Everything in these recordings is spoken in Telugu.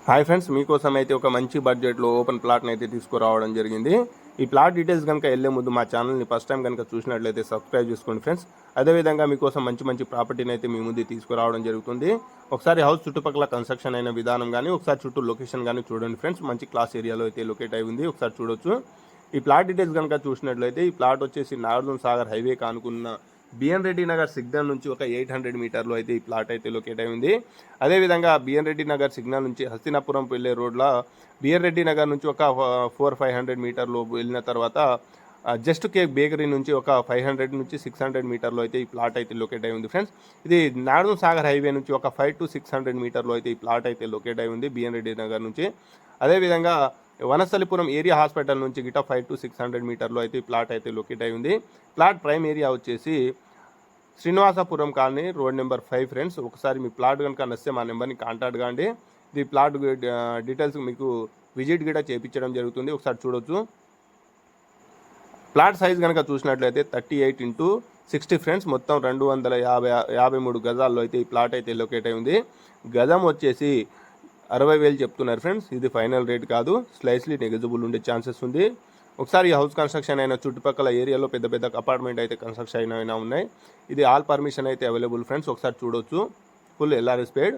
హాయ్ ఫ్రెండ్స్, మీకోసం అయితే ఒక మంచి బడ్జెట్లో ఓపెన్ ప్లాట్ని అయితే తీసుకురావడం జరిగింది. ఈ ప్లాట్ డీటెయిల్స్ కనుక వెళ్ళే ముందు మా ఛానల్ని ఫస్ట్ టైం కనుక చూసినట్లయితే సబ్స్క్రైబ్ చేసుకోండి ఫ్రెండ్స్. అదేవిధంగా మీకోసం మంచి మంచి ప్రాపర్టీని అయితే మీ ముందు తీసుకురావడం జరుగుతుంది. ఒకసారి హౌస్ చుట్టుపక్కల కన్స్ట్రక్షన్ అయిన విధానం కానీ, ఒకసారి చుట్టూ లొకేషన్ కానీ చూడండి ఫ్రెండ్స్. మంచి క్లాస్ ఏరియాలో అయితే లొకేట్ అయి ఉంది, ఒకసారి చూడొచ్చు. ఈ ప్లాట్ డీటెయిల్స్ కనుక చూసినట్లయితే ఈ ప్లాట్ వచ్చేసి నాగార్జున సాగర్ హైవే కానుకున్న బిఎన్ రెడ్డి నగర్ సిగ్నల్ నుంచి ఒక 800 మీటర్లో అయితే ఈ ప్లాట్ అయితే లొకేట్ అయి ఉంది. అదేవిధంగా బిఎన్ రెడ్డి నగర్ సిగ్నల్ నుంచి హస్తినాపురం వెళ్ళే రోడ్లో బిఎన్ రెడ్డి నగర్ నుంచి ఒక 400-500 మీటర్లు వెళ్ళిన తర్వాత జస్ట్ కేక్ బేకరీ నుంచి ఒక 500 నుంచి 600 మీటర్లో అయితే ఈ ప్లాట్ అయితే లొకేట్ అయి ఉంది ఫ్రెండ్స్. ఇది నాగార్జున సాగర్ హైవే నుంచి ఒక 500-600 మీటర్లో అయితే ఈ ప్లాట్ అయితే లొకేట్ అయి ఉంది బిఎన్ రెడ్డి నగర్ నుంచి. అదేవిధంగా వనస్థలిపురం ఏరియా హాస్పిటల్ నుంచి గిట 500-600 మీటర్లో అయితే ఈ ప్లాట్ అయితే లొకేట్ అయి ఉంది. ప్లాట్ ప్రైమ్ ఏరియా వచ్చేసి Srinivasapuram colony, road number 5 friends. ఒకసారి మీ ప్లాట్ కనుక నచ్చితే మా నెంబర్ని కాంటాక్ట్ కాండి. ఈ ప్లాట్ డీటెయిల్స్ మీకు విజిట్ కూడా చేయించడం జరుగుతుంది, ఒకసారి చూడొచ్చు. ప్లాట్ సైజ్ కనుక చూసినట్లయితే 38x60 ఫ్రెండ్స్. మొత్తం 253 గజాల్లో అయితే ఈ ప్లాట్ అయితే లొకేట్ అయి ఉంది. గజం వచ్చేసి 60,000 చెప్తున్నారు ఫ్రెండ్స్. ఇది ఫైనల్ రేట్ కాదు, స్లైస్లీ నెగజిబుల్ ఉండే ఛాన్సెస్ ఉంది. ఒకసారి ఈ హౌస్ కన్స్ట్రక్షన్ అయిన చుట్టుపక్కల ఏరియాలో పెద్ద పెద్ద అపార్ట్మెంట్ అయితే కన్స్ట్రక్షన్ అయినా ఉన్నాయి. ఇది ఆల్ పర్మిషన్ అయితే అవైలబుల్ ఫ్రెండ్స్, ఒకసారి చూడొచ్చు. ఫుల్ ఎల్ఆర్ఎస్ పేడ్.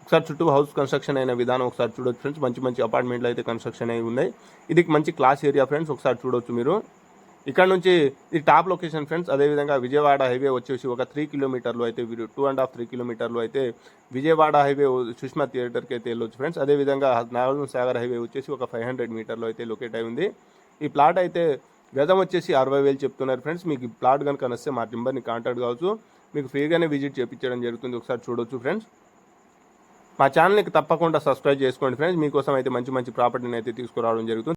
ఒకసారి చుట్టూ హౌస్ కన్స్ట్రక్షన్ అయిన విధానం ఒకసారి చూడొచ్చు ఫ్రెండ్స్. మంచి మంచి అపార్ట్మెంట్లు అయితే కన్స్ట్రక్షన్ అయి ఉన్నాయి. ఇది మంచి క్లాస్ ఏరియా ఫ్రెండ్స్, ఒకసారి చూడొచ్చు మీరు. ఇక్కడ నుంచి ఇది టాప్ లొకేషన్ ఫ్రెండ్స్. అదేవిధంగా విజయవాడ హైవే వచ్చేసి ఒక 3 కిలోమీటర్లు అయితే 2.5-3 కిలోమీటర్లు అయితే విజయవాడ హైవే సుష్మా థియేటర్కి అయితే వెళ్ళొచ్చు ఫ్రెండ్స్. అదేవిధంగా నాగార్జున సాగర్ హైవే వచ్చేసి ఒక 500 మీటర్లు అయితే లొకేట్ అయి ఉంది. ఈ ప్లాట్ అయితే గజం వచ్చేసి 60,000 చెప్తున్నారు ఫ్రెండ్స్. మీకు ఈ ప్లాట్ కనుక నచ్చితే మా నెంబర్ని కాంటాక్ట్ కావచ్చు, మీకు ఫ్రీగానే విజిట్ చేయించడం జరుగుతుంది, ఒకసారి చూడొచ్చు ఫ్రెండ్స్. మా ఛానల్ని తప్పకుండా సబ్స్క్రైబ్ చేసుకోండి ఫ్రెండ్స్. మీకోసం అయితే మంచి మంచి ప్రాపర్టీని అయితే తీసుకురావడం జరుగుతుంది.